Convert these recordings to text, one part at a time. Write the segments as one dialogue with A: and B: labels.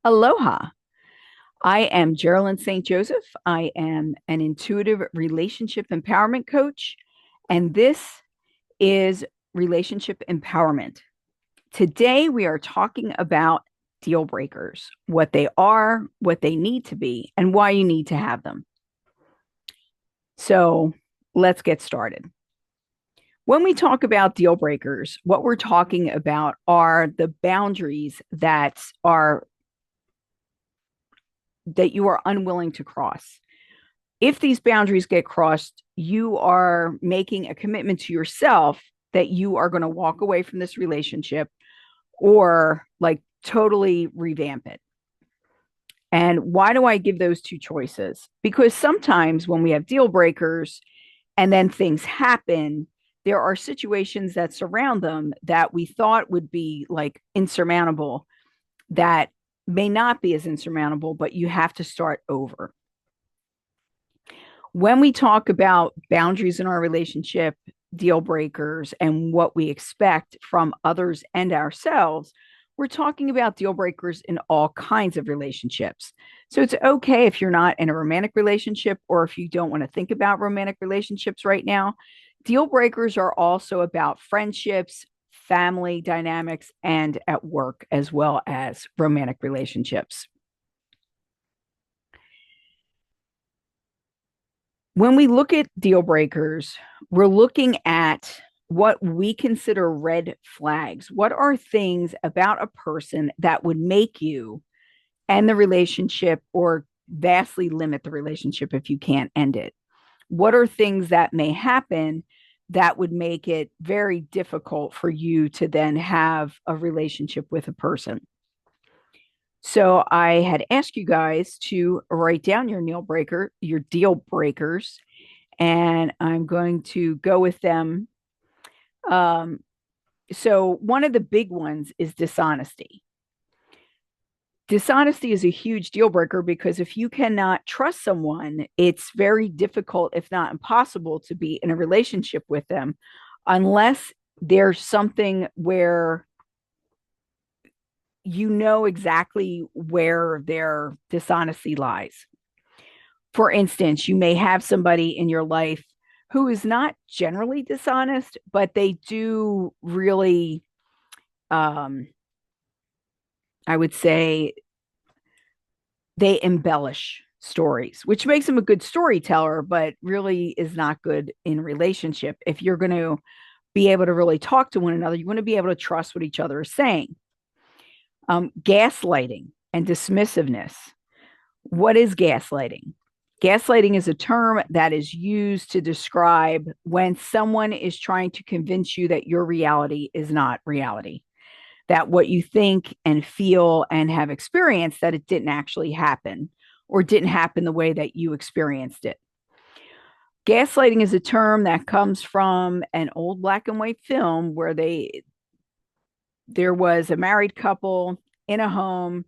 A: Aloha. I am Geralyn St. Joseph. I am an intuitive relationship empowerment coach, and this is Relationship Empowerment. Today, we are talking about deal breakers, what they are, what they need to be, and why you need to have them. So, let's get started. When we talk about deal breakers, what we're talking about are the boundaries that you are unwilling to cross. If these boundaries get crossed, you are making a commitment to yourself that you are going to walk away from this relationship or like totally revamp it. And why do I give those two choices? Because sometimes when we have deal breakers and then things happen, there are situations that surround them that we thought would be like insurmountable that may not be as insurmountable, but you have to start over. When we talk about boundaries in our relationship, deal breakers, and what we expect from others and ourselves, we're talking about deal breakers in all kinds of relationships. So it's okay if you're not in a romantic relationship or if you don't want to think about romantic relationships right now. Deal breakers are also about friendships, family dynamics, and at work, as well as romantic relationships. When we look at deal breakers, we're looking at what we consider red flags. What are things about a person that would make you end the relationship or vastly limit the relationship if you can't end it? What are things that may happen that would make it very difficult for you to then have a relationship with a person? So I had asked you guys to write down your deal breakers, and I'm going to go with them. Um, so one of the big ones is dishonesty. Dishonesty is a huge deal breaker because if you cannot trust someone, it's very difficult, if not impossible, to be in a relationship with them unless there's something where you know exactly where their dishonesty lies. For instance, you may have somebody in your life who is not generally dishonest, but they do really, um, I would say, they embellish stories, which makes them a good storyteller, but really is not good in relationship. If you're going to be able to really talk to one another, you want to be able to trust what each other is saying. Gaslighting and dismissiveness. What is gaslighting? Gaslighting is a term that is used to describe when someone is trying to convince you that your reality is not reality, that what you think and feel and have experienced, that it didn't actually happen or didn't happen the way that you experienced it. Gaslighting is a term that comes from an old black and white film where there was a married couple in a home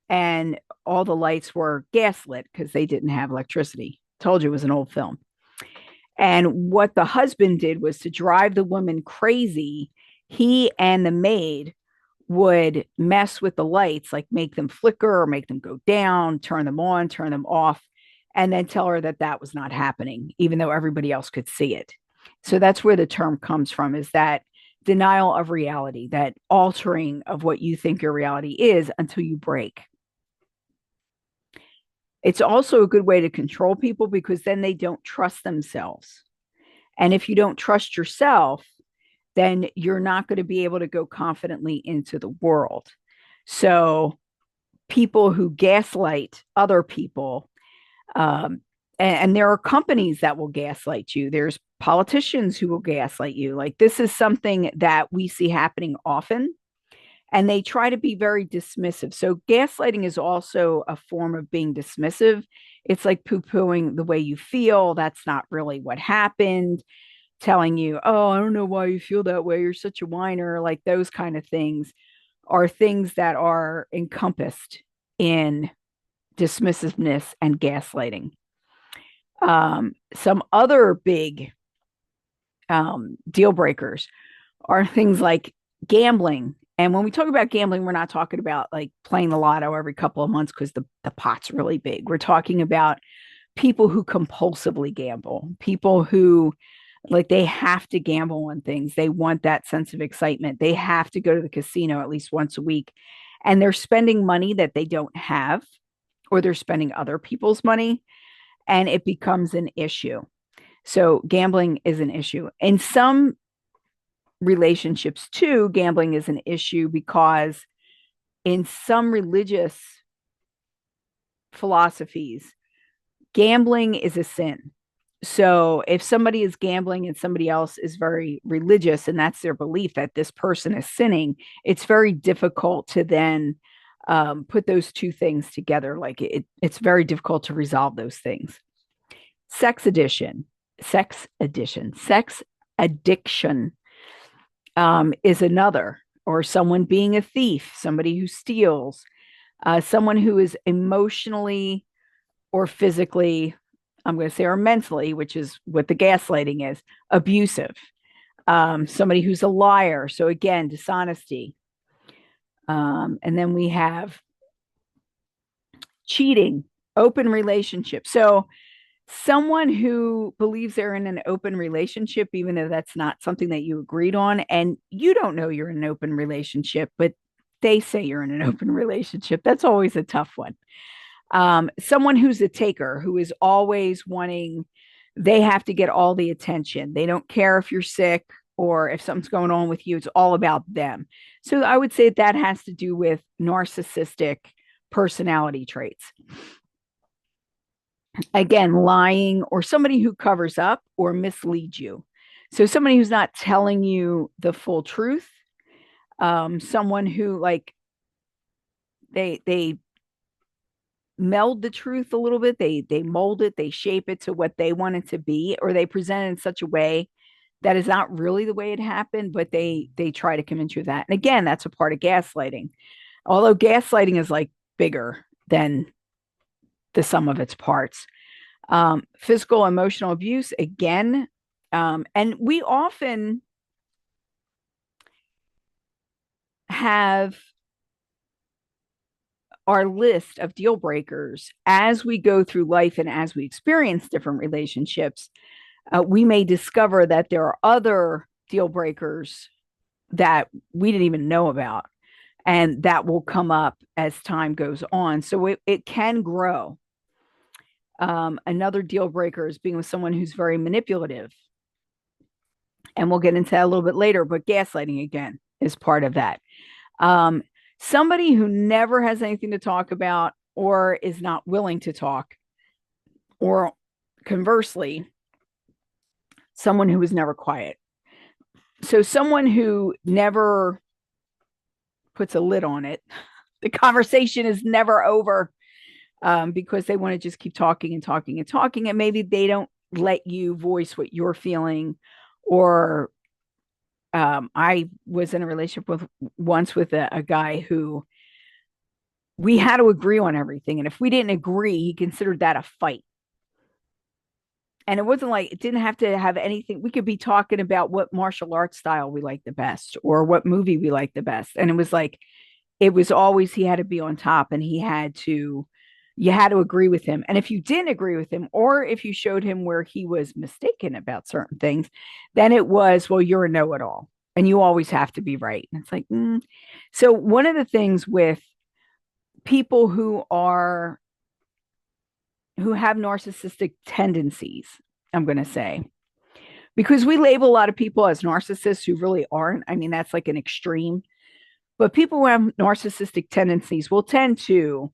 A: and all the lights were gaslit because they didn't have electricity. Told you it was an old film. And what the husband did was to drive the woman crazy. He and the maid would mess with the lights, like make them flicker or make them go down, turn them on, turn them off, and then tell her that that was not happening, even though everybody else could see it. So that's where the term comes from, is that denial of reality, that altering of what you think your reality is until you break. It's also a good way to control people because then they don't trust themselves. And if you don't trust yourself, then you're not going to be able to go confidently into the world. So, people who gaslight other people, um, and there are companies that will gaslight you. There's politicians who will gaslight you. Like, this is something that we see happening often, and they try to be very dismissive. So, gaslighting is also a form of being dismissive. It's like poo pooing the way you feel. That's not really what happened. Telling you, oh, I don't know why you feel that way. You're such a whiner. Like, those kind of things are things that are encompassed in dismissiveness and gaslighting. Some other big deal breakers are things like gambling And when we talk about gambling, we're not talking about like playing the lotto every couple of months because the pot's really big. We're talking about people who compulsively gamble, people who like they have to gamble on things. They want that sense of excitement. They have to go to the casino at least once a week. And they're spending money that they don't have, or they're spending other people's money, and it becomes an issue. So gambling is an issue. In some relationships, too, gambling is an issue because in some religious philosophies, gambling is a sin. So if somebody is gambling and somebody else is very religious and that's their belief that this person is sinning, it's very difficult to then put those two things together. Like it's very difficult to resolve those things. Sex addiction, sex addiction is another, or someone being a thief, somebody who steals, someone who is emotionally or physically, I'm going to say, or mentally, which is what the gaslighting is, abusive. Somebody who's a liar. So again, dishonesty. And then we have cheating, open relationship. So someone who believes they're in an open relationship, even though that's not something that you agreed on, and you don't know you're in an open relationship, but they say you're in an open relationship. That's always a tough one. Someone who's a taker, who is always wanting, they have to get all the attention. They don't care if you're sick or if something's going on with you. It's all about them. So I would say that has to do with narcissistic personality traits. Again, lying, or somebody who covers up or misleads you. So somebody who's not telling you the full truth. Someone who like they meld the truth a little bit. They mold it, they shape it to what they want it to be, or they present it in such a way that is not really the way it happened, but they try to convince you of that. And again, that's a part of gaslighting. Although gaslighting is like bigger than the sum of its parts. Physical, emotional abuse, again. And we often have our list of deal breakers as we go through life and as we experience different relationships. We may discover that there are other deal breakers that we didn't even know about, and that will come up as time goes on. So it can grow. Another deal breaker is being with someone who's very manipulative. And we'll get into that a little bit later, but gaslighting, again, is part of that. Somebody who never has anything to talk about or is not willing to talk, or conversely, someone who is never quiet. So someone who never puts a lid on it. The conversation is never over, because they want to just keep talking and talking and talking. And maybe they don't let you voice what you're feeling. Or I was in a relationship once with a guy who we had to agree on everything. And if we didn't agree, he considered that a fight. And it wasn't like, it didn't have to have anything. We could be talking about what martial arts style we like the best or what movie we like the best. And it was like, it was always, he had to be on top, and you had to agree with him. And if you didn't agree with him, or if you showed him where he was mistaken about certain things, then it was, well, you're a know-it-all and you always have to be right. And it's like, So one of the things with people who have narcissistic tendencies, I'm going to say, because we label a lot of people as narcissists who really aren't. I mean, that's like an extreme. But people who have narcissistic tendencies will tend to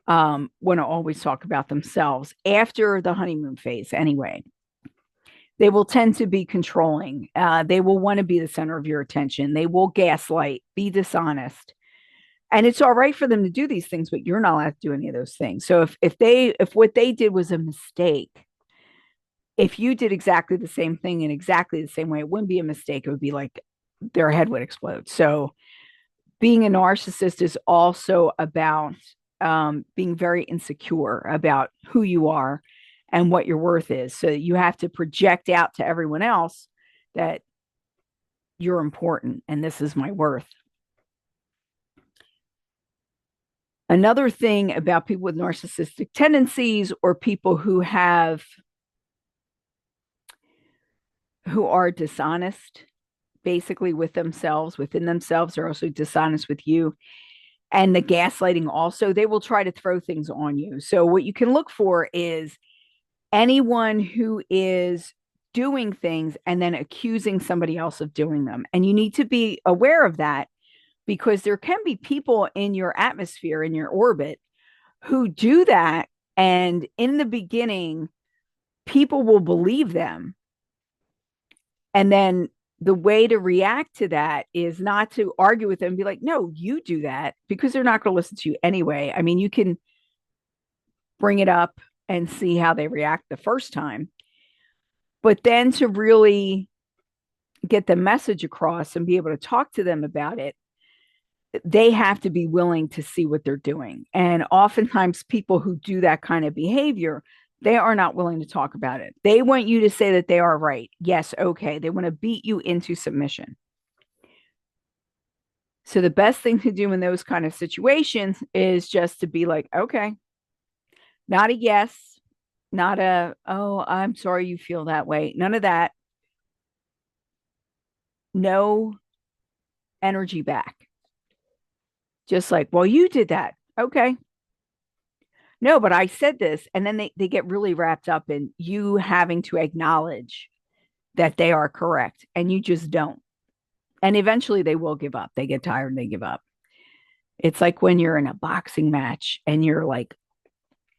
A: want to always talk about themselves after the honeymoon phase anyway. They will tend to be controlling. They will want to be the center of your attention. They will gaslight, be dishonest. And it's all right for them to do these things, but you're not allowed to do any of those things. So if what they did was a mistake, if you did exactly the same thing in exactly the same way, it wouldn't be a mistake. It would be like their head would explode. So being a narcissist is also about being very insecure about who you are and what your worth is. So you have to project out to everyone else that you're important and this is my worth. Another thing about people with narcissistic tendencies or people who are dishonest basically with themselves, within themselves, they're also dishonest with you. And the gaslighting also, they will try to throw things on you. So what you can look for is anyone who is doing things and then accusing somebody else of doing them. And you need to be aware of that because there can be people in your atmosphere, in your orbit, who do that. And in the beginning, people will believe them. And then the way to react to that is not to argue with them and be like, no, you do that, because they're not going to listen to you anyway. I mean, you can bring it up and see how they react the first time, but then to really get the message across and be able to talk to them about it, they have to be willing to see what they're doing. And oftentimes, people who do that kind of behavior, they are not willing to talk about it. They want you to say that they are right. Yes, okay. They want to beat you into submission. So the best thing to do in those kind of situations is just to be like, okay, not a yes, not a, oh, I'm sorry you feel that way. None of that. No energy back. Just like, well, you did that. Okay. No, but I said this. And then they get really wrapped up in you having to acknowledge that they are correct. And you just don't. And eventually they will give up. They get tired and they give up. It's like when you're in a boxing match and you're like,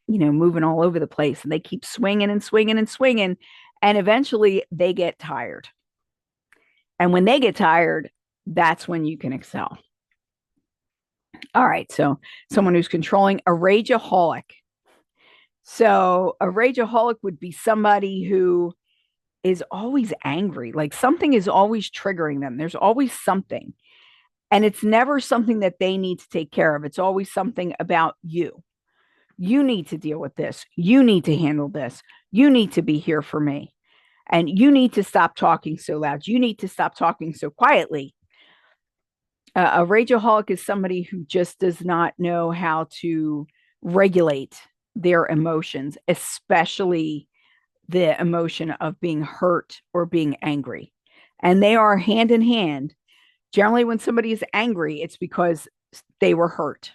A: moving all over the place and they keep swinging and swinging and swinging. And eventually they get tired. And when they get tired, that's when you can excel. All right. So someone who's controlling, a rageaholic. So a rageaholic would be somebody who is always angry. Like something is always triggering them. There's always something. And it's never something that they need to take care of. It's always something about you. You need to deal with this. You need to handle this. You need to be here for me. And you need to stop talking so loud. You need to stop talking so quietly. A rageaholic is somebody who just does not know how to regulate their emotions, especially the emotion of being hurt or being angry. And they are hand in hand. Generally, when somebody is angry, it's because they were hurt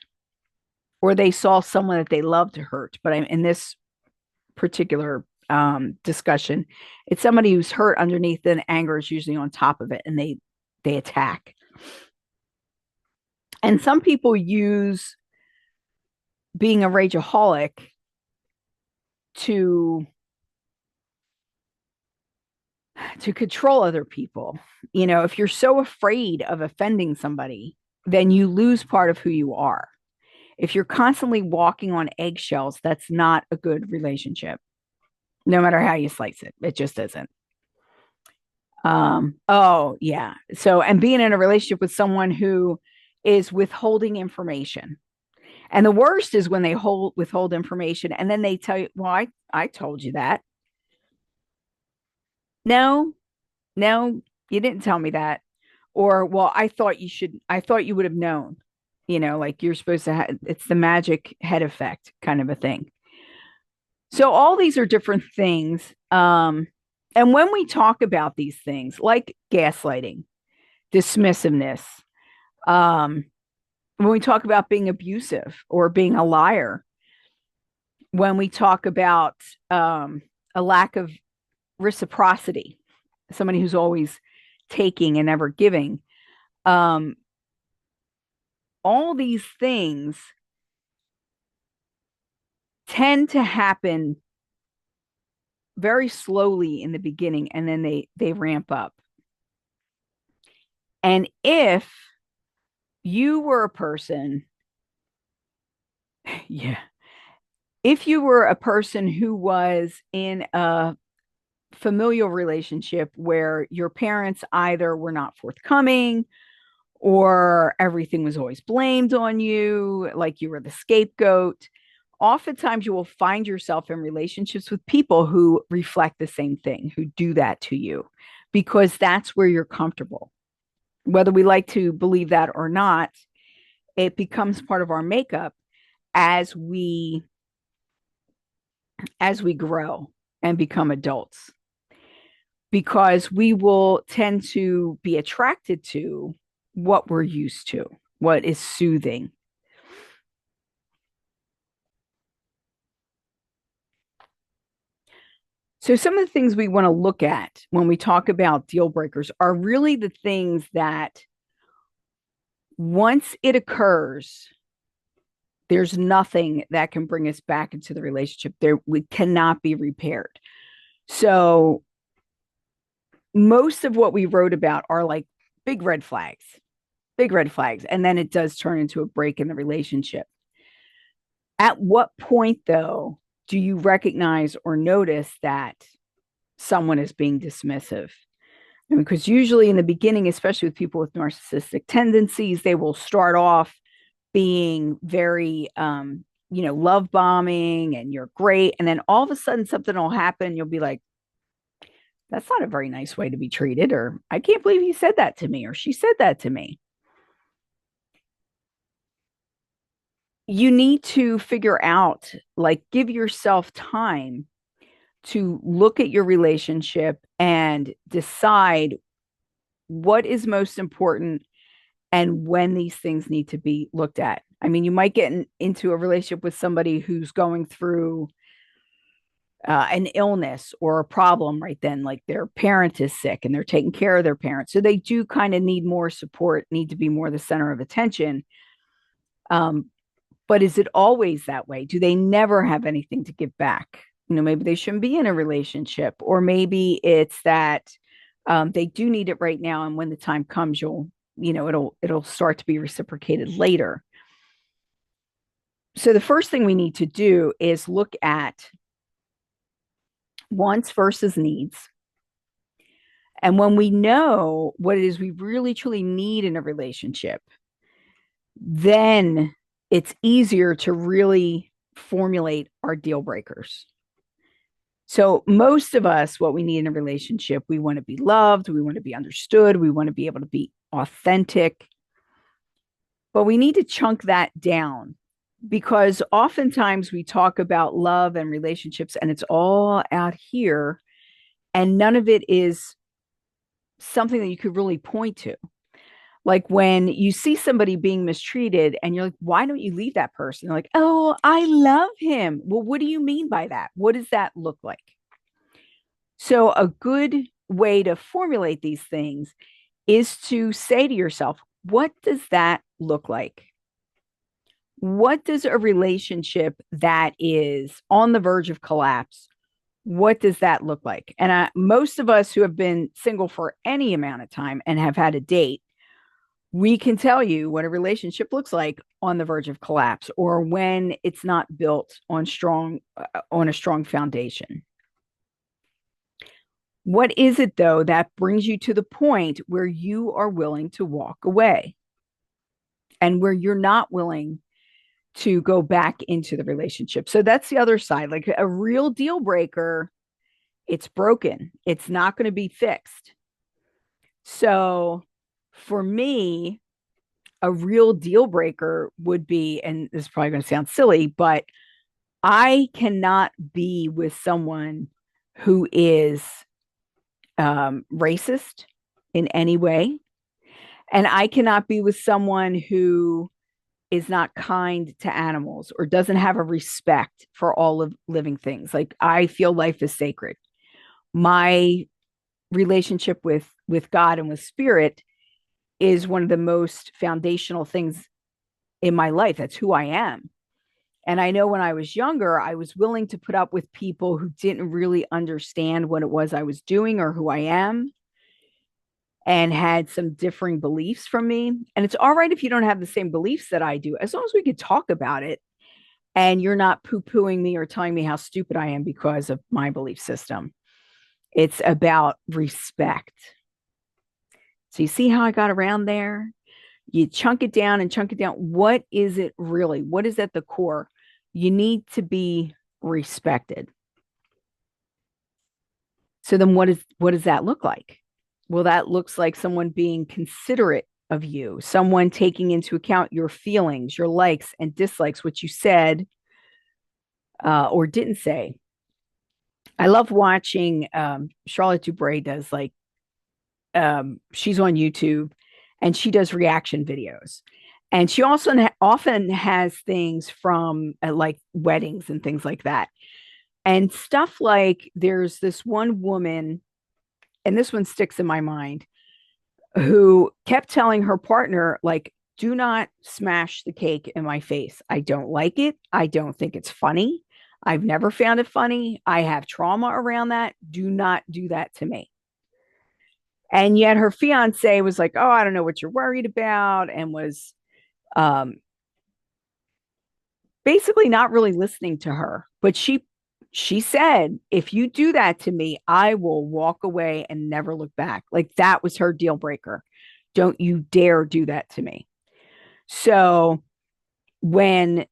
A: or they saw someone that they loved to hurt. But in this particular discussion, it's somebody who's hurt underneath, and anger is usually on top of it, and they attack. And some people use being a rageaholic to control other people. If you're so afraid of offending somebody, then you lose part of who you are. If you're constantly walking on eggshells, that's not a good relationship. No matter how you slice it, it just isn't. Oh yeah. So, and being in a relationship with someone who is withholding information. And the worst is when they withhold information and then they tell you, well, I told you that. No, no, you didn't tell me that. Or, well, I thought you would have known, like you're supposed to have, it's the magic head effect kind of a thing. So all these are different things. And when we talk about these things like gaslighting, dismissiveness, um, when we talk about being abusive or being a liar, when we talk about a lack of reciprocity, somebody who's always taking and never giving, um, all these things tend to happen very slowly in the beginning, and then they ramp up. And if you were a person, yeah, if you were a person who was in a familial relationship where your parents either were not forthcoming or everything was always blamed on you, like you were the scapegoat, oftentimes you will find yourself in relationships with people who reflect the same thing, who do that to you, because that's where you're comfortable. Whether we like to believe that or not, it becomes part of our makeup. as we grow and become adults, because we will tend to be attracted to what we're used to, what is soothing. So, some of the things we want to look at when we talk about deal breakers are really the things that once it occurs, there's nothing that can bring us back into the relationship. There, we cannot be repaired. So, most of what we wrote about are like big red flags, big red flags. And then it does turn into a break in the relationship. At what point, though, do you recognize or notice that someone is being dismissive? I mean, because usually in the beginning, especially with people with narcissistic tendencies, they will start off being very, love bombing and you're great. And then all of a sudden something will happen. You'll be like, that's not a very nice way to be treated. Or I can't believe he said that to me or she said that to me. You need to figure out, like, give yourself time to look at your relationship and decide what is most important and when these things need to be looked at. I mean, you might get into a relationship with somebody who's going through an illness or a problem right then, like their parent is sick and they're taking care of their parent. So they do kind of need more support, need to be more the center of attention. Um, but is it always that way? Do they never have anything to give back? Maybe they shouldn't be in a relationship, or maybe it's that they do need it right now, and when the time comes, it'll start to be reciprocated later. So the first thing we need to do is look at wants versus needs. And when we know what it is we really truly need in a relationship, then it's easier to really formulate our deal breakers. So, most of us, what we need in a relationship, we want to be loved, we want to be understood, we want to be able to be authentic, but we need to chunk that down because oftentimes we talk about love and relationships and it's all out here, and none of it is something that you could really point to. Like when you see somebody being mistreated and you're like, why don't you leave that person? They're like, oh, I love him. Well, what do you mean by that? What does that look like? So, a good way to formulate these things is to say to yourself, what does that look like? What does a relationship that is on the verge of collapse, what does that look like? And most of us who have been single for any amount of time and have had a date, we can tell you what a relationship looks like on the verge of collapse or when it's not built on a strong foundation. What is it, though, that brings you to the point where you are willing to walk away and where you're not willing to go back into the relationship? So that's the other side. Like a real deal breaker, it's broken, it's not going to be fixed. So for me, a real deal breaker would be, and this is probably going to sound silly, but I cannot be with someone who is racist in any way. And I cannot be with someone who is not kind to animals or doesn't have a respect for all of living things. Like I feel life is sacred. My relationship with God and with spirit is one of the most foundational things in my life. That's who I am. And I know when I was younger, I was willing to put up with people who didn't really understand what it was I was doing or who I am and had some differing beliefs from me. And it's all right if you don't have the same beliefs that I do, as long as we could talk about it and you're not poo pooing me or telling me how stupid I am because of my belief system. It's about respect. So you see how I got around there? You chunk it down and chunk it down. What is it really? What is at the core? You need to be respected. So then what does that look like? Well, that looks like someone being considerate of you, someone taking into account your feelings, your likes and dislikes, what you said or didn't say. I love watching Charlotte Dubray does like she's on YouTube and she does reaction videos. And she also often has things from like weddings and things like that. And stuff like there's this one woman, and this one sticks in my mind, who kept telling her partner, like, do not smash the cake in my face. I don't like it. I don't think it's funny. I've never found it funny. I have trauma around that. Do not do that to me. And yet her fiance was like, oh, I don't know what you're worried about, and was um, basically not really listening to her. But she said, if you do that to me, I will walk away and never look back. Like that was her deal breaker. Don't you dare do that to me. So when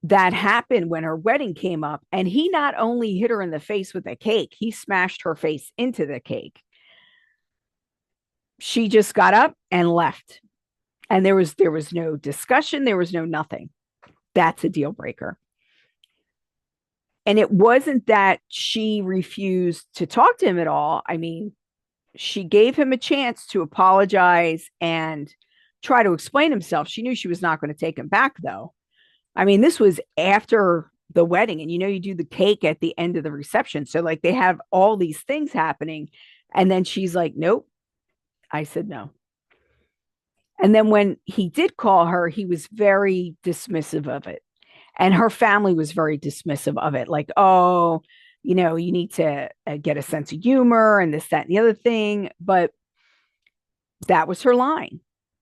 A: that happened, when her wedding came up, and he not only hit her in the face with a cake, he smashed her face into the cake. She just got up and left. And there was no discussion, there was no nothing. That's a deal breaker. And it wasn't that she refused to talk to him at all. I mean, she gave him a chance to apologize and try to explain himself. She knew she was not going to take him back, though. I mean, this was after the wedding, and you do the cake at the end of the reception. So, like, they have all these things happening. And then she's like, nope. I said no. And then when he did call her, he was very dismissive of it. And her family was very dismissive of it. Like, oh, you need to get a sense of humor and this, that, and the other thing. But that was her line.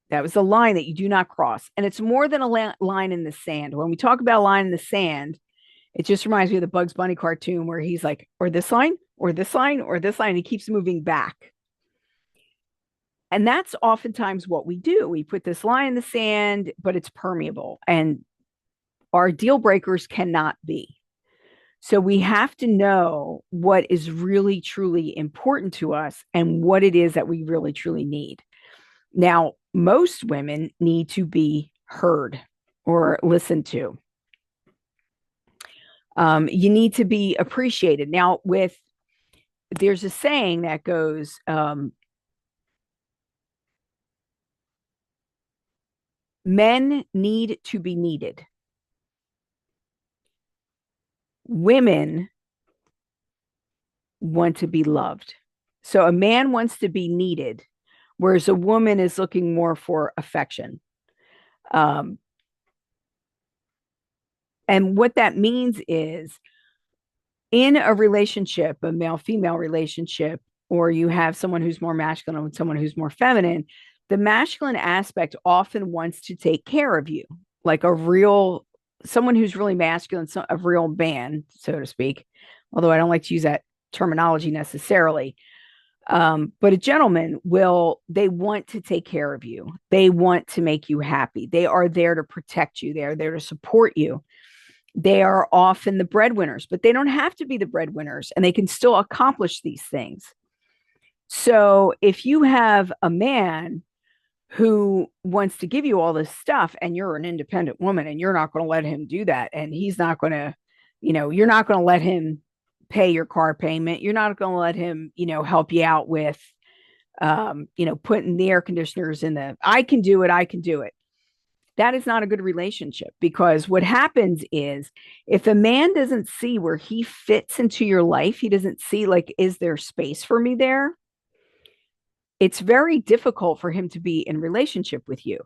A: That was the line that you do not cross. And it's more than a line in the sand. When we talk about a line in the sand, it just reminds me of the Bugs Bunny cartoon where he's like, or this line, or this line, or this line. And he keeps moving back. And that's oftentimes what we do. We put this line in the sand, but it's permeable. And our deal breakers cannot be. So we have to know what is really, truly important to us and what it is that we really, truly need. Now, most women need to be heard or listened to. You need to be appreciated. Now, there's a saying that goes, men need to be needed. Women want to be loved. So a man wants to be needed, whereas a woman is looking more for affection. Um, and what that means is in a relationship, a male female relationship, or you have someone who's more masculine and someone who's more feminine, the masculine aspect often wants to take care of you, like someone who's really masculine, a real man, so to speak. Although I don't like to use that terminology necessarily. But a gentleman they want to take care of you. They want to make you happy. They are there to protect you. They are there to support you. They are often the breadwinners, but they don't have to be the breadwinners, and they can still accomplish these things. So if you have a man who wants to give you all this stuff and you're an independent woman and you're not going to let him do that, and he's not going to, you're not going to let him pay your car payment. You're not going to let him, help you out with, putting the air conditioners in I can do it. I can do it. That is not a good relationship, because what happens is if a man doesn't see where he fits into your life, he doesn't see, like, is there space for me there? It's very difficult for him to be in relationship with you.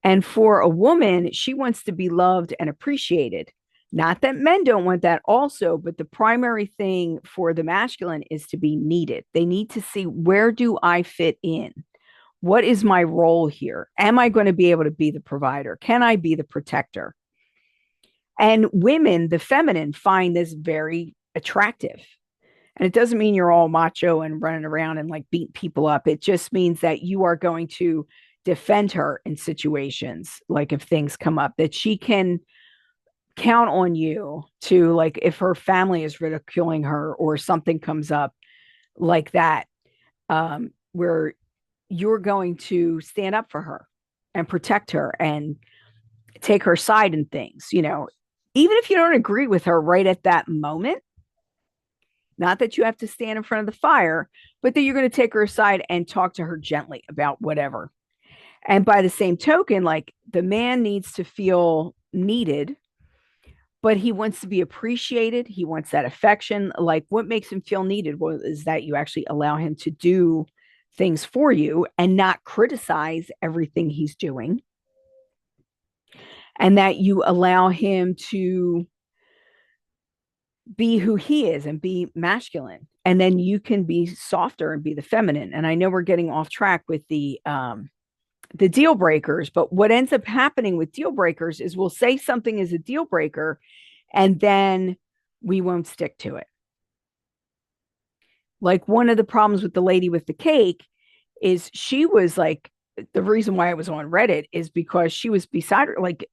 A: And for a woman, she wants to be loved and appreciated. Not that men don't want that also, but the primary thing for the masculine is to be needed. They need to see, where do I fit in? What is my role here? Am I going to be able to be the provider? Can I be the protector? And women, the feminine, find this very attractive. And it doesn't mean you're all macho and running around and like beat people up. It just means that you are going to defend her in situations, like if things come up, that she can count on you to, like, if her family is ridiculing her or something comes up like that, where you're going to stand up for her and protect her and take her side in things, even if you don't agree with her right at that moment. Not that you have to stand in front of the fire, but that you're going to take her aside and talk to her gently about whatever. And by the same token, like, the man needs to feel needed, but he wants to be appreciated. He wants that affection. Like, what makes him feel needed is that you actually allow him to do things for you and not criticize everything he's doing, and that you allow him to be who he is and be masculine. And then you can be softer and be the feminine. And I know we're getting off track with the deal breakers, but what ends up happening with deal breakers is we'll say something is a deal breaker and then we won't stick to it. Like, one of the problems with the lady with the cake is she was like, the reason why I was on Reddit is because she was beside her, like,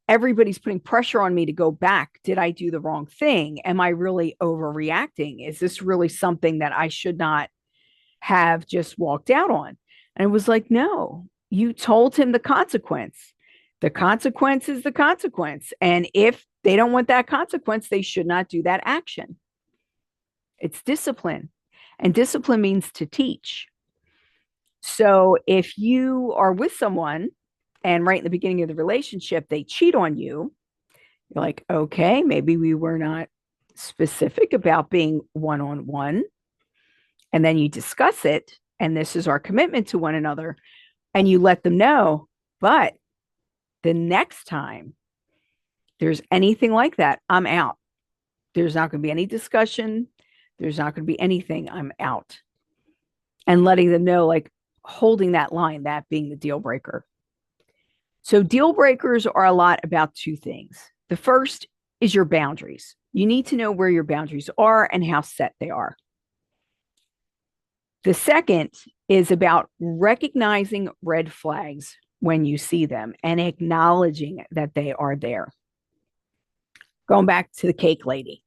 A: everybody's putting pressure on me to go back. Did I do the wrong thing? Am I really overreacting? Is this really something that I should not have just walked out on? And it was like, no, you told him the consequence. The consequence is the consequence. And if they don't want that consequence, they should not do that action. It's discipline. And discipline means to teach. So if you are with someone and right in the beginning of the relationship, they cheat on you, you're like, okay, maybe we were not specific about being one-on-one. And then you discuss it. And this is our commitment to one another. And you let them know. But the next time there's anything like that, I'm out. There's not going to be any discussion. There's not going to be anything. I'm out. And letting them know, like, holding that line, that being the deal breaker. So deal breakers are a lot about two things. The first is your boundaries. You need to know where your boundaries are and how set they are. The second is about recognizing red flags when you see them and acknowledging that they are there. Going back to the cake lady.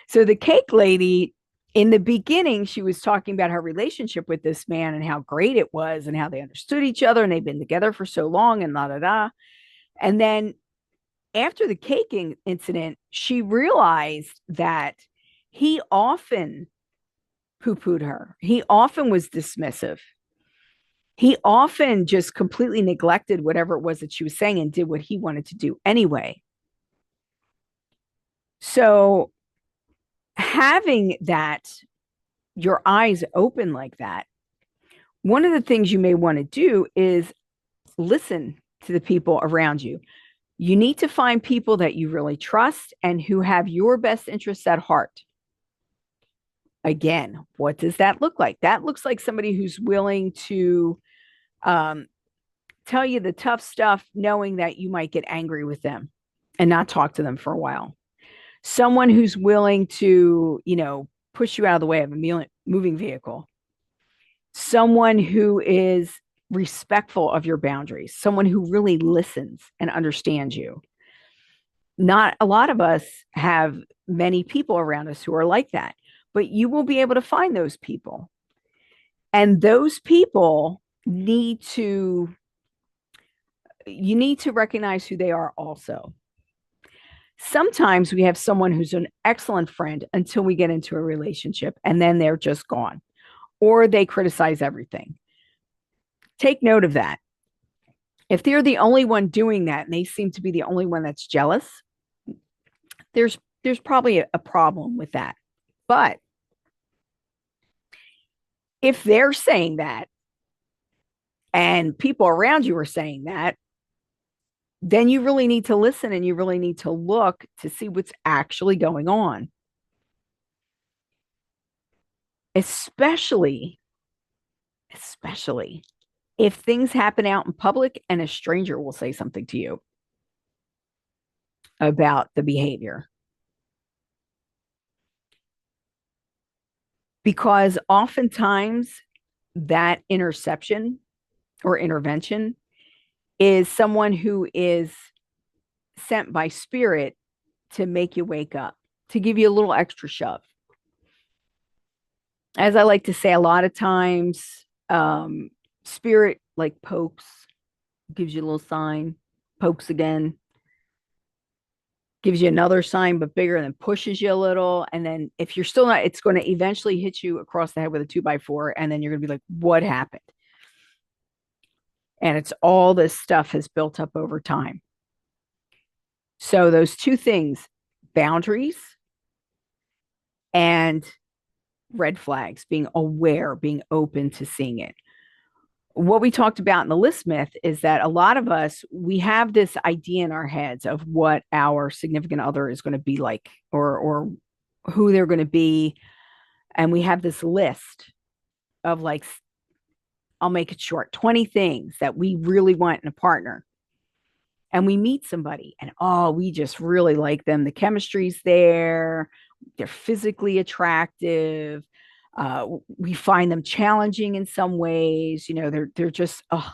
A: So the cake lady, in the beginning, she was talking about her relationship with this man and how great it was and how they understood each other and they've been together for so long and da da da. And then after the caking incident, she realized that he often poo-pooed her. He often was dismissive. He often just completely neglected whatever it was that she was saying and did what he wanted to do anyway. So having that, your eyes open like that, one of the things you may want to do is listen to the people around you. You need to find people that you really trust and who have your best interests at heart. Again, what does that look like? That looks like somebody who's willing to tell you the tough stuff, knowing that you might get angry with them and not talk to them for a while. Someone who's willing to, push you out of the way of a moving vehicle. Someone who is respectful of your boundaries. Someone who really listens and understands you. Not a lot of us have many people around us who are like that, but you will be able to find those people. And those people you need to recognize who they are also. Sometimes we have someone who's an excellent friend until we get into a relationship and then they're just gone, or they criticize everything. Take note of that. If they're the only one doing that and they seem to be the only one that's jealous, there's probably a problem with that. But if they're saying that and people around you are saying that, then you really need to listen and you really need to look to see what's actually going on. Especially if things happen out in public and a stranger will say something to you about the behavior. Because oftentimes that interception or intervention is someone who is sent by spirit to make you wake up, to give you a little extra shove. As I like to say, a lot of times Um, Spirit like pokes, gives you a little sign, pokes again, gives you another sign, but bigger, and then pushes you a little. And then if you're still not, it's going to eventually hit you across the head with a 2x4. And then you're going to be like, what happened? And it's all this stuff has built up over time. So those two things, boundaries and red flags, being aware, being open to seeing it. What we talked about in the list myth is that a lot of us, we have this idea in our heads of what our significant other is going to be like, or who they're going to be. And we have this list of, like, I'll make it short, 20 things that we really want in a partner. And we meet somebody and, oh, we just really like them. The chemistry's there. They're physically attractive. We find them challenging in some ways. They're just, oh,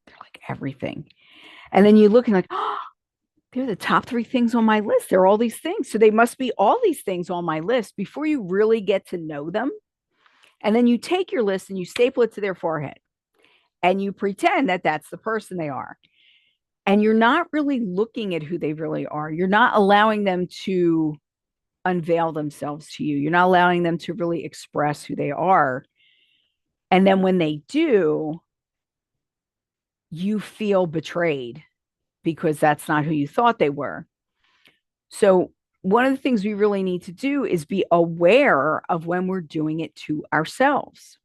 A: they're like everything. And then you look and like, oh, they're the top 3 things on my list. There are all these things. So they must be all these things on my list before you really get to know them. And then you take your list and you staple it to their forehead and you pretend that that's the person they are. And you're not really looking at who they really are. You're not allowing them to unveil themselves to you. You're not allowing them to really express who they are. And then when they do, you feel betrayed because that's not who you thought they were. So, one of the things we really need to do is be aware of when we're doing it to ourselves.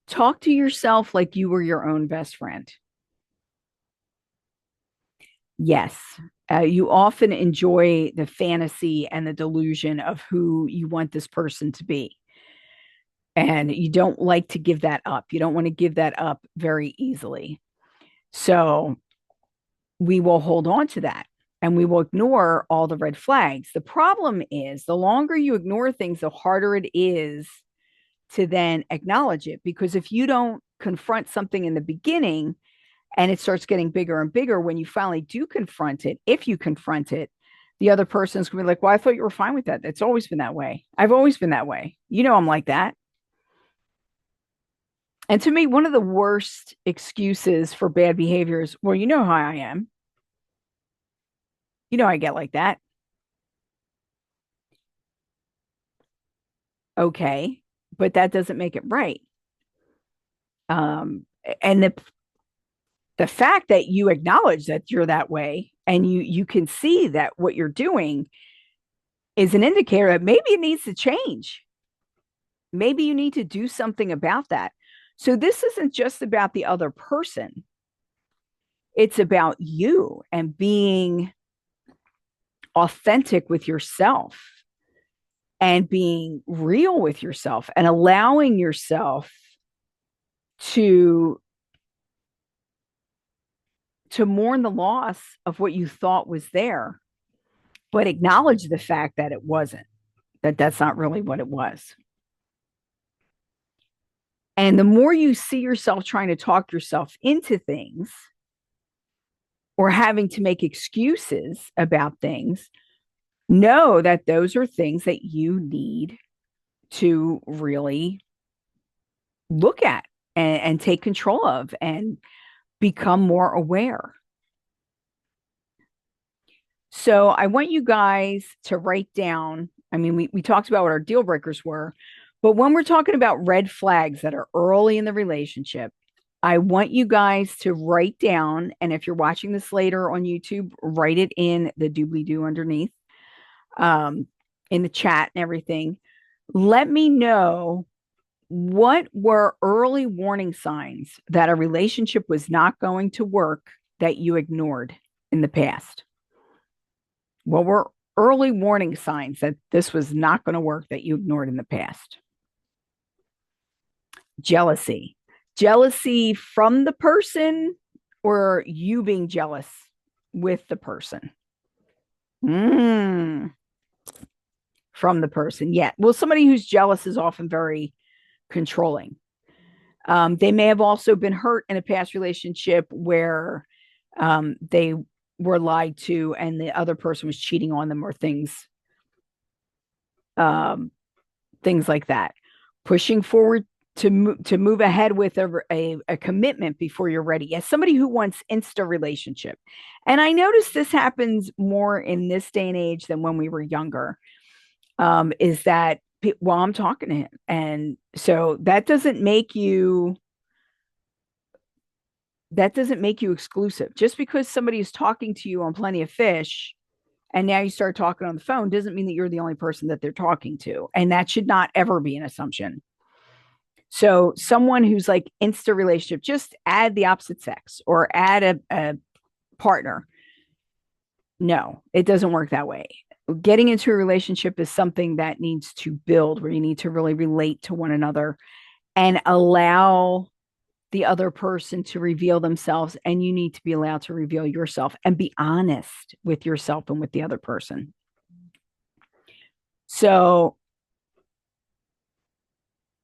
A: Talk to yourself like you were your own best friend. Yes. You often enjoy the fantasy and the delusion of who you want this person to be. And you don't like to give that up. You don't want to give that up very easily. So we will hold on to that and we will ignore all the red flags. The problem is the longer you ignore things, the harder it is to then acknowledge it. Because if you don't confront something in the beginning, and it starts getting bigger and bigger, when you finally do confront it, if you confront it, the other person's going to be like, well, I thought you were fine with that. It's always been that way. I've always been that way. I'm like that. And to me, one of the worst excuses for bad behavior is, well, you know how I am. I get like that. Okay. But that doesn't make it right. And the fact that you acknowledge that you're that way and you can see that what you're doing is an indicator that maybe it needs to change. Maybe you need to do something about that. So this isn't just about the other person. It's about you and being authentic with yourself and being real with yourself and allowing yourself to mourn the loss of what you thought was there, but acknowledge the fact that it wasn't, that's not really what it was. And the more you see yourself trying to talk yourself into things or having to make excuses about things, know that those are things that you need to really look at and take control of and become more aware. So I want you guys to write down, I mean, we talked about what our deal breakers were, but when we're talking about red flags that are early in the relationship, I want you guys to write down, and if you're watching this later on YouTube, write it in the doobly-doo underneath, in the chat and everything. Let me know what were early warning signs that a relationship was not going to work that you ignored in the past. What were early warning signs that this was not going to work that you ignored in the past? Jealousy. Jealousy from the person or you being jealous with the person? From the person. Yeah. Well, somebody who's jealous is often very controlling. They may have also been hurt in a past relationship where they were lied to and the other person was cheating on them, or things like that. Pushing forward to move ahead with a commitment before you're ready. As somebody who wants insta relationship, and I notice this happens more in this day and age than when we were younger, is that well, I'm talking to him, and so that doesn't make you exclusive. Just because somebody is talking to you on Plenty of Fish and now you start talking on the phone doesn't mean that you're the only person that they're talking to, and that should not ever be an assumption. So someone who's like insta relationship, just add the opposite sex or add a partner. No, it doesn't work that way. Getting into a relationship is something that needs to build, where you need to really relate to one another and allow the other person to reveal themselves, and you need to be allowed to reveal yourself and be honest with yourself and with the other person. So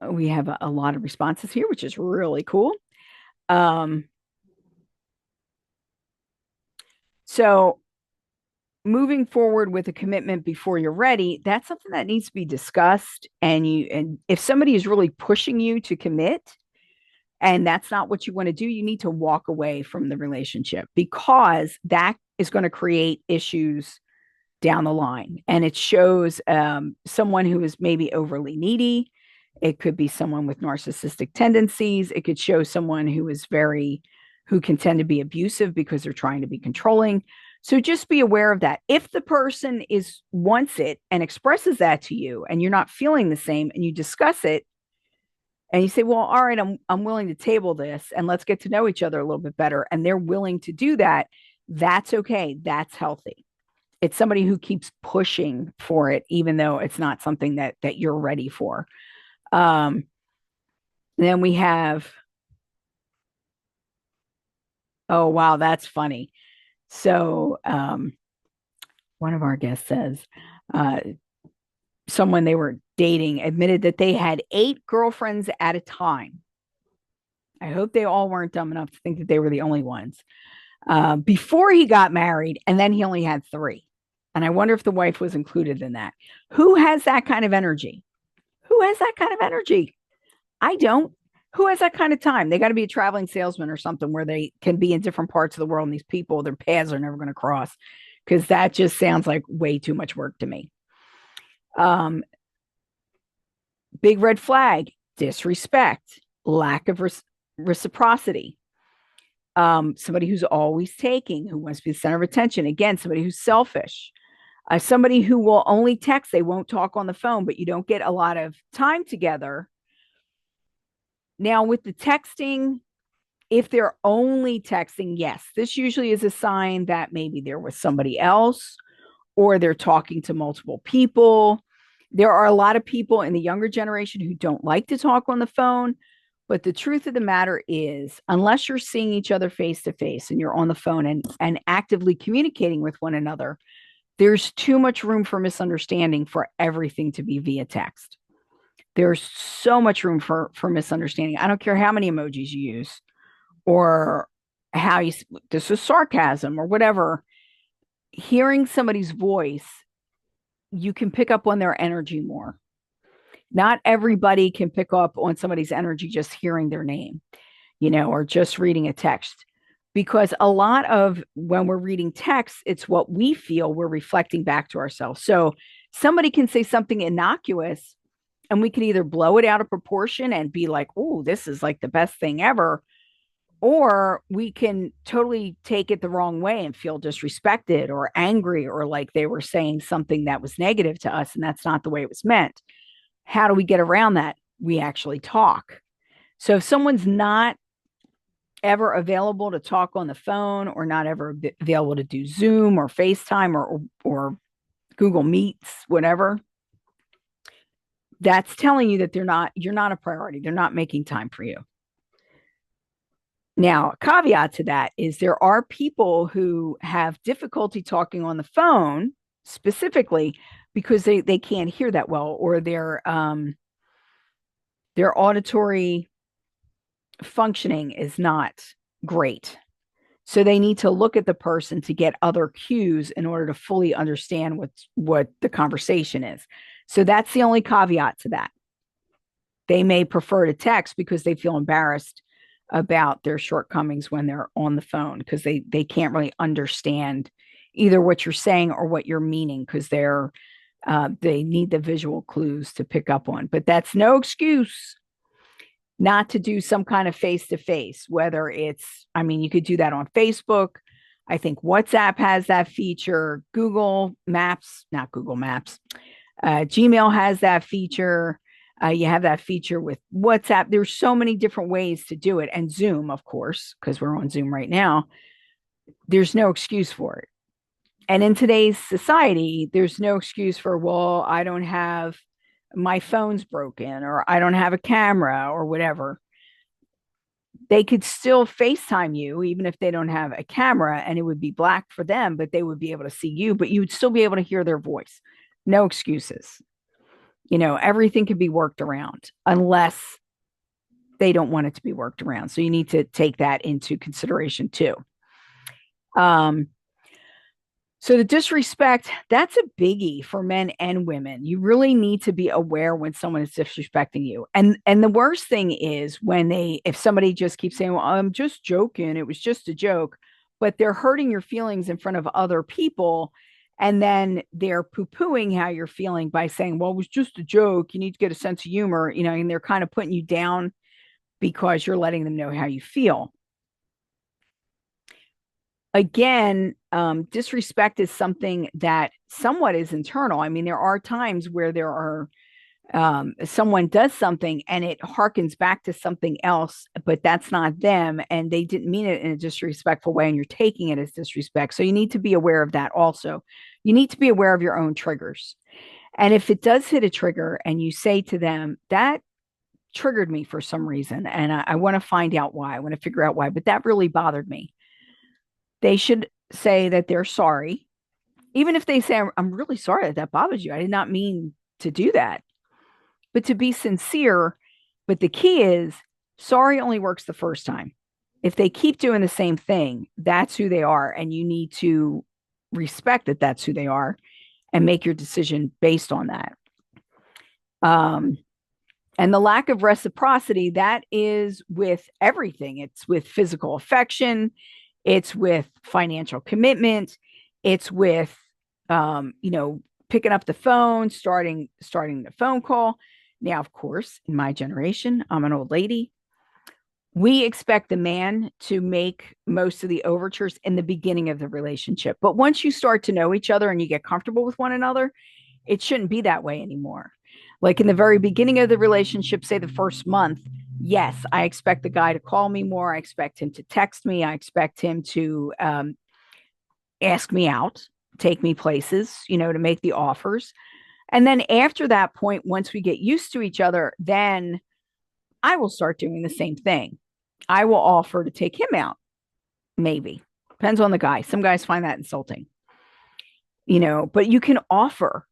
A: we have a lot of responses here, which is really cool. Um, so moving forward with a commitment before you're ready, that's something that needs to be discussed. And if somebody is really pushing you to commit and that's not what you want to do, you need to walk away from the relationship, because that is going to create issues down the line. And it shows someone who is maybe overly needy. It could be someone with narcissistic tendencies. It could show someone who can tend to be abusive because they're trying to be controlling. So just be aware of that. If the person wants it and expresses that to you and you're not feeling the same and you discuss it and you say, well, all right, I'm willing to table this and let's get to know each other a little bit better, and they're willing to do that, that's okay. That's healthy. It's somebody who keeps pushing for it, even though it's not something that you're ready for. Then we have, oh, wow, that's funny. So one of our guests says someone they were dating admitted that they had 8 girlfriends at a time. I hope they all weren't dumb enough to think that they were the only ones before he got married, and then he only had 3. And I wonder if the wife was included in that. Who has that kind of energy? Who has that kind of energy? I don't. Who has that kind of time? They got to be a traveling salesman or something where they can be in different parts of the world, and these people, their paths are never going to cross, because that just sounds like way too much work to me. Big red flag: disrespect, lack of reciprocity. Somebody who's always taking, who wants to be the center of attention. Again, somebody who's selfish. Somebody who will only text, they won't talk on the phone, but you don't get a lot of time together. Now, with the texting, if they're only texting, yes, this usually is a sign that maybe they're with somebody else or they're talking to multiple people. There are a lot of people in the younger generation who don't like to talk on the phone. But the truth of the matter is, unless you're seeing each other face to face and you're on the phone and actively communicating with one another, there's too much room for misunderstanding for everything to be via text. There's so much room for misunderstanding. I don't care how many emojis you use or how this is sarcasm or whatever. Hearing somebody's voice, you can pick up on their energy more. Not everybody can pick up on somebody's energy just hearing their name, or just reading a text. Because a lot of when we're reading text, it's what we feel we're reflecting back to ourselves. So somebody can say something innocuous and we can either blow it out of proportion and be like, oh, this is like the best thing ever. Or we can totally take it the wrong way and feel disrespected or angry, or like they were saying something that was negative to us and that's not the way it was meant. How do we get around that? We actually talk. So if someone's not ever available to talk on the phone or not ever available to do Zoom or FaceTime or Google Meets, whatever, that's telling you that you're not a priority. They're not making time for you. Now, a caveat to that is there are people who have difficulty talking on the phone specifically because they can't hear that well, or their auditory functioning is not great. So they need to look at the person to get other cues in order to fully understand what the conversation is. So that's the only caveat to that. They may prefer to text because they feel embarrassed about their shortcomings when they're on the phone, because they can't really understand either what you're saying or what you're meaning, because they need the visual clues to pick up on. But that's no excuse not to do some kind of face to face, whether it's, I mean, you could do that on Facebook. I think WhatsApp has that feature. Google Maps, not Google Maps, Gmail has that feature. You have that feature with WhatsApp. There's so many different ways to do it. And Zoom, of course, because we're on Zoom right now. There's no excuse for it. And in today's society, there's no excuse for, well, I don't have, my phone's broken, or I don't have a camera, or whatever. They could still FaceTime you, even if they don't have a camera, and it would be black for them, but they would be able to see you, but you would still be able to hear their voice. No excuses. Everything can be worked around unless they don't want it to be worked around. So you need to take that into consideration too. Um, So the disrespect, that's a biggie for men and women. You really need to be aware when someone is disrespecting you. And the worst thing is when if somebody just keeps saying, "Well, I'm just joking. It was just a joke," but they're hurting your feelings in front of other people, and then they're poo-pooing how you're feeling by saying, "Well, it was just a joke. You need to get a sense of humor," and they're kind of putting you down because you're letting them know how you feel. Again, disrespect is something that somewhat is internal. I mean, there are times where someone does something and it harkens back to something else, but that's not them, and they didn't mean it in a disrespectful way, and you're taking it as disrespect. So you need to be aware of that also. You need to be aware of your own triggers. And if it does hit a trigger and you say to them, that triggered me for some reason, and I want to find out why, I want to figure out why, but that really bothered me, they should say that they're sorry. Even if they say, I'm really sorry that that bothers you. I did not mean to do that. But to be sincere, but the key is, sorry only works the first time. If they keep doing the same thing, that's who they are. And you need to respect that that's who they are and make your decision based on that. And the lack of reciprocity, that is with everything. It's with physical affection, it's with financial commitment, it's with picking up the phone, starting the phone call. Now, of course, in my generation, I'm an old lady. We expect the man to make most of the overtures in the beginning of the relationship. But once you start to know each other and you get comfortable with one another, it shouldn't be that way anymore. Like in the very beginning of the relationship, say the first month, yes, I expect the guy to call me more. I expect him to text me. I expect him to ask me out, take me places, to make the offers. And then after that point, once we get used to each other, then I will start doing the same thing. I will offer to take him out, maybe. Depends on the guy. Some guys find that insulting, but you can offer.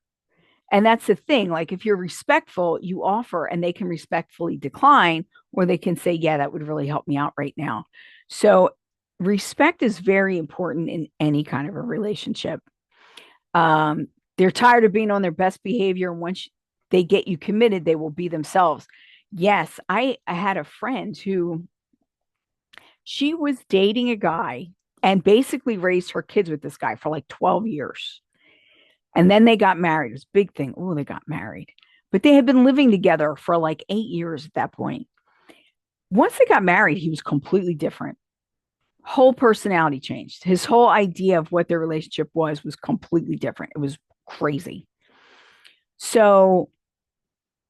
A: And that's the thing. Like if you're respectful, you offer, and they can respectfully decline, or they can say, yeah, that would really help me out right now. So respect is very important in any kind of a relationship. They're tired of being on their best behavior. And once they get you committed, they will be themselves. Yes, I had a friend who, she was dating a guy and basically raised her kids with this guy for like 12 years. And then they got married. It was a big thing. Oh, they got married. But they had been living together for like 8 years at that point. Once they got married, he was completely different. Whole personality changed. His whole idea of what their relationship was completely different. It was crazy. So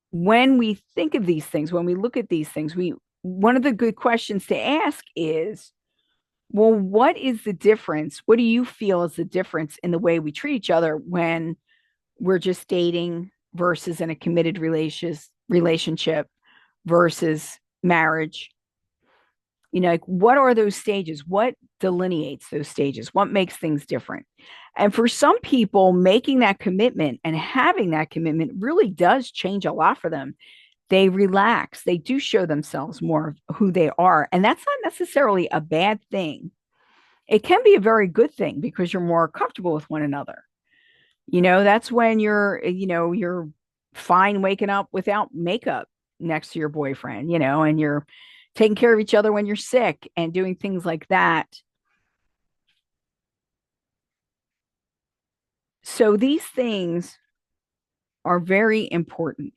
A: when we think of these things, when we look at these things, one of the good questions to ask is, well, what is the difference? What do you feel is the difference in the way we treat each other when we're just dating versus in a committed relationship versus marriage? Like what are those stages? What delineates those stages? What makes things different? And for some people, making that commitment and having that commitment really does change a lot for them. They relax. They do show themselves more of who they are. And that's not necessarily a bad thing. It can be a very good thing because you're more comfortable with one another. That's when you're fine waking up without makeup. next to your boyfriend, and you're taking care of each other when you're sick and doing things like that. So these things are very important.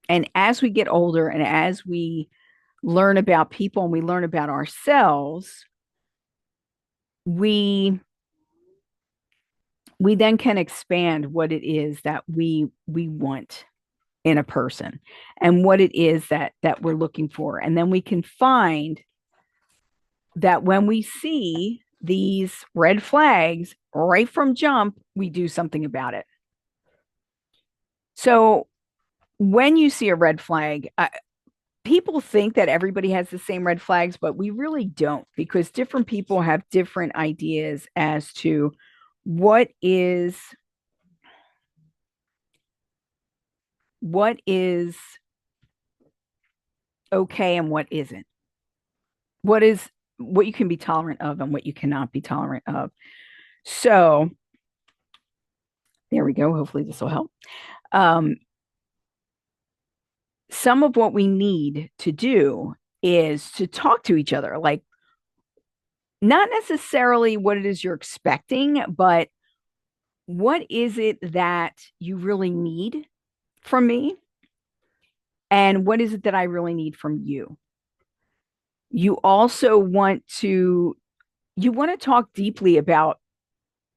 A: And as we get older and as we learn about people and we learn about ourselves, we we then can expand what it is that we want in a person and what it is that we're looking for. And then we can find that when we see these red flags right from jump, we do something about it. So when you see a red flag, people think that everybody has the same red flags, but we really don't, because different people have different ideas as to what is okay and what isn't. What you can be tolerant of and what you cannot be tolerant of. So there we go. Hopefully this will help. Um, some of what we need to do is to talk to each other, like not necessarily what it is you're expecting, but what is it that you really need from me? And what is it that I really need from you? You also want to talk deeply about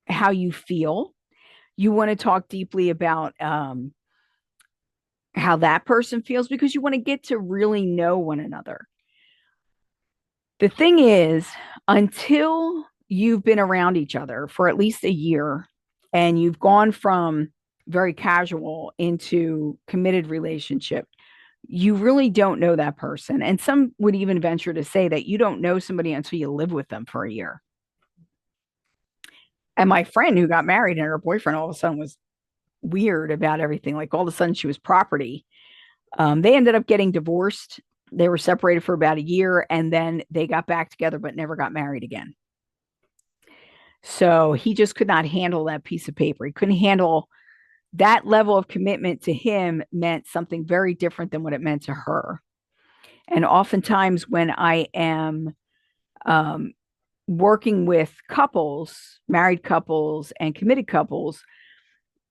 A: how you feel. You want to talk deeply about how that person feels, because you want to get to really know one another. The thing is, until you've been around each other for at least a year and you've gone from very casual into committed relationship, you really don't know that person. And some would even venture to say that you don't know somebody until you live with them for a year. And my friend who got married and her boyfriend all of a sudden was weird about everything. Like all of a sudden she was property. They ended up getting divorced. They were separated for about a year and then they got back together, but never got married again. So he just could not handle that piece of paper. He couldn't handle that level of commitment. To him meant something very different than what it meant to her. And oftentimes, when I am um, working with couples, married couples, and committed couples,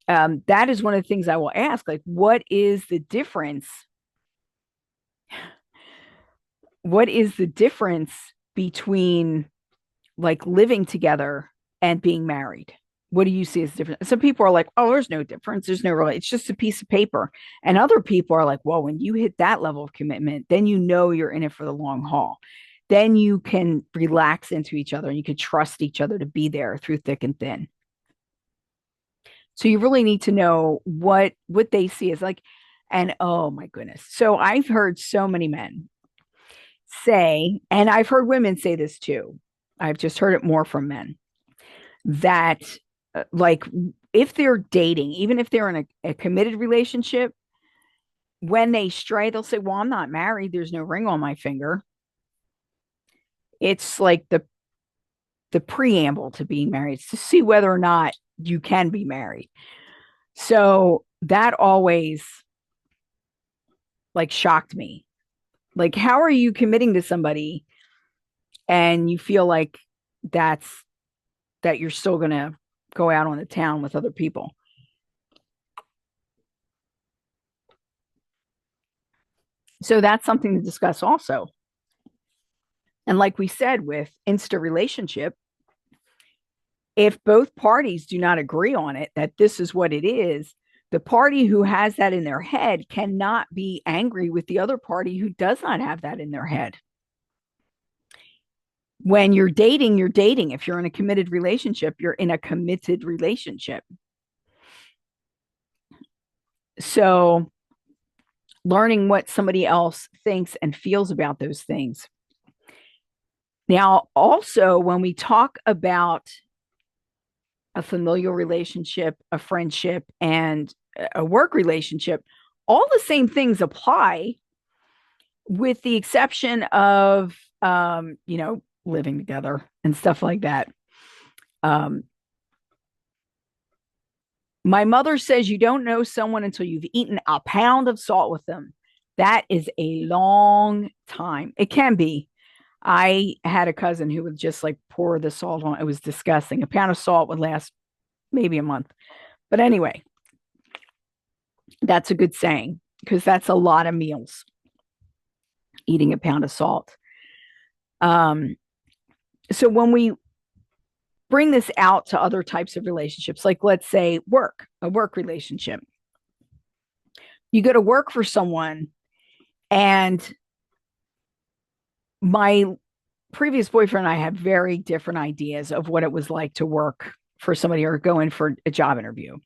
A: that is one of the things I will ask, like, what is the difference? What is the difference between like living together and being married? What do you see as different? Some people are like, oh, there's no difference. There's no really, it's just a piece of paper. And other people are like, well, when you hit that level of commitment, then you know you're in it for the long haul. Then you can relax into each other and you can trust each other to be there through thick and thin. So you really need to know what they see as like, and oh my goodness. So I've heard so many men say, and I've heard women say this too. I've just heard it more from men that like if they're dating, even if they're in a committed relationship, when they stray, they'll say, well, I'm not married. There's no ring on my finger. It's like the preamble to being married. It's to see whether or not you can be married. So that always like shocked me. Like, how are you committing to somebody and you feel like that's that you're still gonna go out on the town with other people? So that's something to discuss also. And like we said with Insta relationship, if both parties do not agree on it, that this is what it is, the party who has that in their head cannot be angry with the other party who does not have that in their head. When you're dating, you're dating. If you're in a committed relationship, you're in a committed relationship. So learning what somebody else thinks and feels about those things. Now, also, when we talk about a familial relationship, a friendship, and a work relationship, all the same things apply, with the exception of, living together and stuff like that. Um, my mother says you don't know someone until you've eaten a pound of salt with them. That is a long time. It can be. I had a cousin who would just like pour the salt on. It was disgusting. A pound of salt would last maybe a month. But anyway, that's a good saying because that's a lot of meals eating a pound of salt. Um, so when we bring this out to other types of relationships, like let's say a work relationship, you go to work for someone, and my previous boyfriend and I had very different ideas of what it was like to work for somebody or go in for a job interview.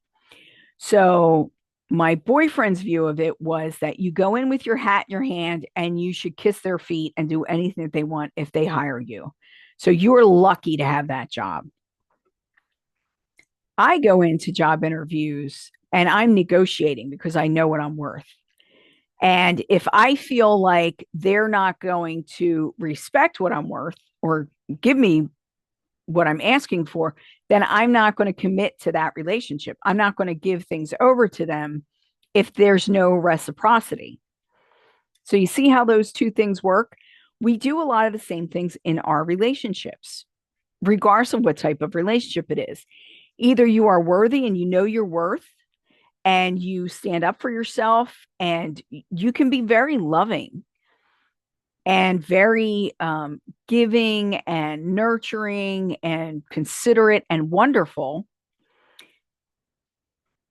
A: So my boyfriend's view of it was that you go in with your hat in your hand and you should kiss their feet and do anything that they want if they hire you. So you're lucky to have that job. I go into job interviews and I'm negotiating because I know what I'm worth. And if I feel like they're not going to respect what I'm worth or give me what I'm asking for, then I'm not going to commit to that relationship. I'm not going to give things over to them if there's no reciprocity. So you see how those two things work? We do a lot of the same things in our relationships, regardless of what type of relationship it is. Either you are worthy and you know your worth and you stand up for yourself, and you can be very loving and very giving and nurturing and considerate and wonderful,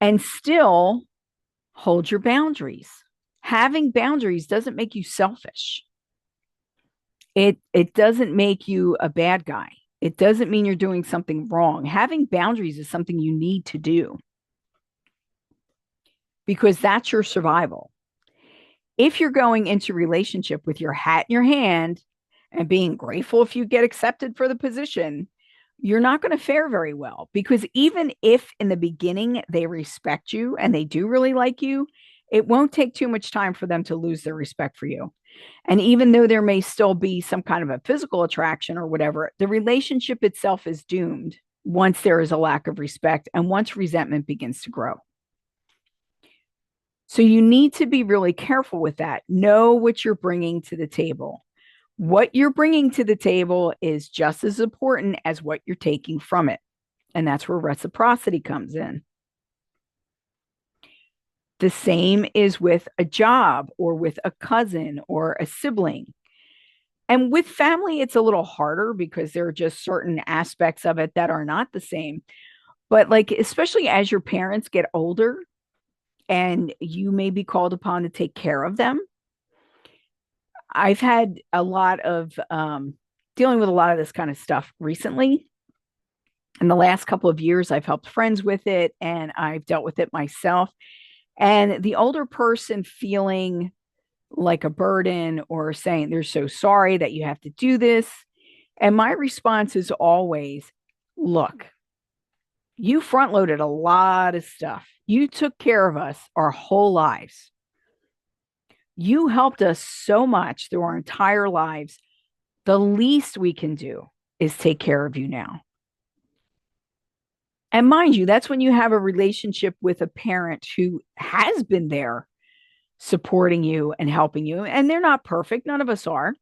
A: and still hold your boundaries. Having boundaries doesn't make you selfish. It doesn't make you a bad guy. It doesn't mean you're doing something wrong. Having boundaries is something you need to do because that's your survival. If you're going into a relationship with your hat in your hand and being grateful if you get accepted for the position, you're not going to fare very well, because even if in the beginning they respect you and they do really like you, it won't take too much time for them to lose their respect for you. And even though there may still be some kind of a physical attraction or whatever, the relationship itself is doomed once there is a lack of respect and once resentment begins to grow. So you need to be really careful with that. Know what you're bringing to the table. What you're bringing to the table is just as important as what you're taking from it. And that's where reciprocity comes in. The same is with a job or with a cousin or a sibling. And with family, it's a little harder because there are just certain aspects of it that are not the same. But like, especially as your parents get older and you may be called upon to take care of them, I've had a lot of dealing with a lot of this kind of stuff recently. In the last couple of years, I've helped friends with it and I've dealt with it myself. And the older person feeling like a burden or saying they're so sorry that you have to do this. And my response is always, look, you front loaded a lot of stuff. You took care of us our whole lives. You helped us so much through our entire lives. The least we can do is take care of you now. And mind you, that's when you have a relationship with a parent who has been there supporting you and helping you. And they're not perfect. None of us are.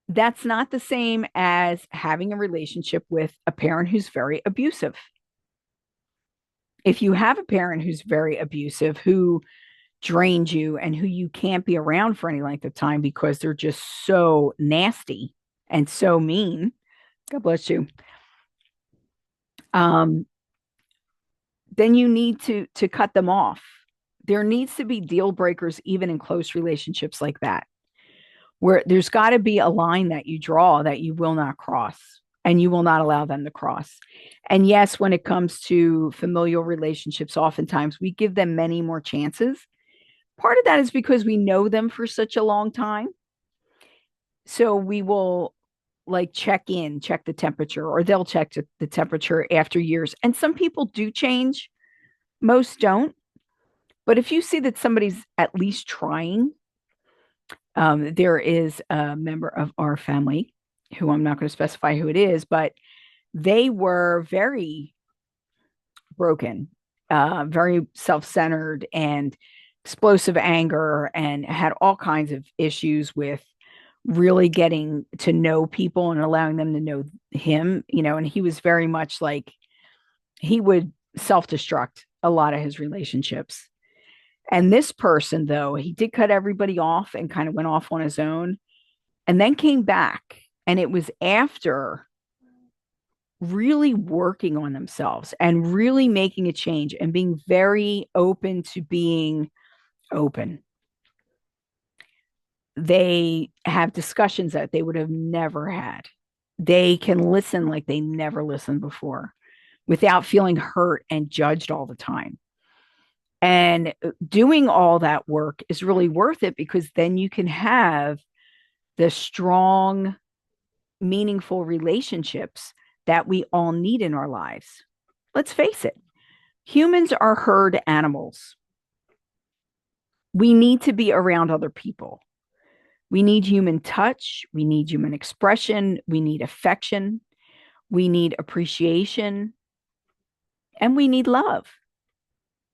A: That's not the same as having a relationship with a parent who's very abusive. If you have a parent who's very abusive, who drains you and who you can't be around for any length of time because they're just so nasty and so mean, God bless you, um, then you need to cut them off. There needs to be deal breakers even in close relationships like that, where there's got to be a line that you draw that you will not cross and you will not allow them to cross. And yes, when it comes to familial relationships, oftentimes we give them many more chances. Part of that is because we know them for such a long time. So we will like check the temperature, or they'll check the temperature after years. And some people do change, most don't. But if you see that somebody's at least trying, there is a member of our family who I'm not going to specify who it is, but they were very broken, very self centered, and explosive anger and had all kinds of issues with really getting to know people and allowing them to know him, and he was very much like he would self destruct a lot of his relationships. And this person, though, he did cut everybody off and kind of went off on his own and then came back. And it was after really working on themselves and really making a change and being very open to being open. They have discussions that they would have never had. They can listen like they never listened before without feeling hurt and judged all the time. And doing all that work is really worth it because then you can have the strong, meaningful relationships that we all need in our lives. Let's face it, humans are herd animals. We need to be around other people. We need human touch. We need human expression. We need affection. We need appreciation. And we need love.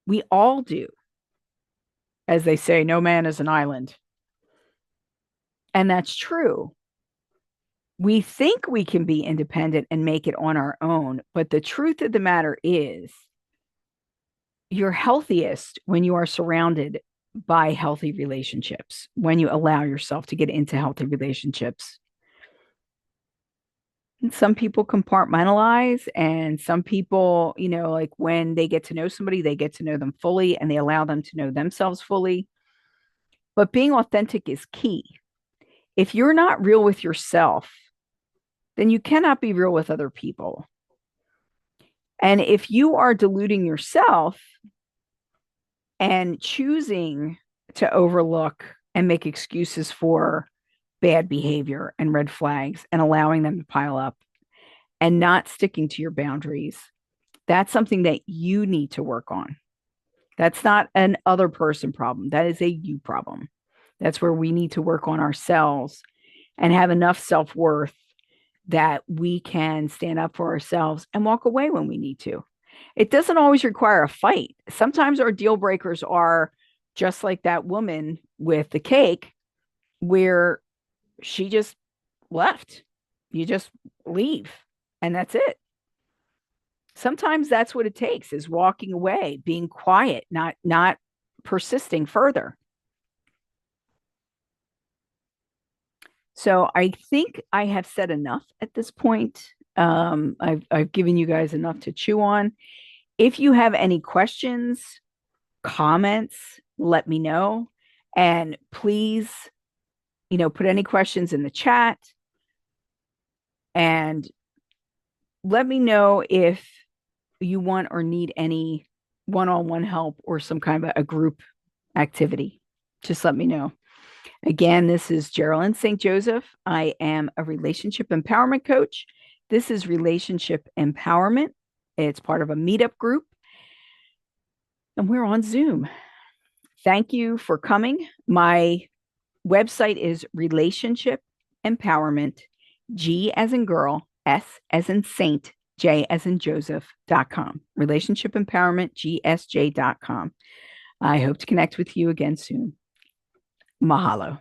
A: We all do. As they say, no man is an island. And that's true. We think we can be independent and make it on our own. But the truth of the matter is, you're healthiest when you are surrounded by healthy relationships, when you allow yourself to get into healthy relationships. And some people compartmentalize, and some people, like when they get to know somebody, they get to know them fully and they allow them to know themselves fully. But being authentic is key. If you're not real with yourself, then you cannot be real with other people. And if you are deluding yourself and choosing to overlook and make excuses for bad behavior and red flags and allowing them to pile up and not sticking to your boundaries, that's something that you need to work on. That's not an other person problem. That is a you problem. That's where we need to work on ourselves and have enough self-worth that we can stand up for ourselves and walk away when we need to. It doesn't always require a fight. Sometimes our deal breakers are just like that woman with the cake, where she just left. You just leave, and that's it. Sometimes that's what it takes, is walking away, being quiet, not persisting further. So I think I have said enough at this point. I've given you guys enough to chew on. If you have any questions, comments, let me know. And please, put any questions in the chat and let me know if you want or need any one-on-one help or some kind of a group activity. Just let me know. Again, this is Geralyn St. Joseph. I am a relationship empowerment coach. This is Relationship Empowerment. It's part of a meetup group, and we're on Zoom. Thank you for coming. My website is Relationship Empowerment, G as in girl, S as in saint, J as in Joseph.com. Relationship Empowerment, GSJ.com. I hope to connect with you again soon. Mahalo.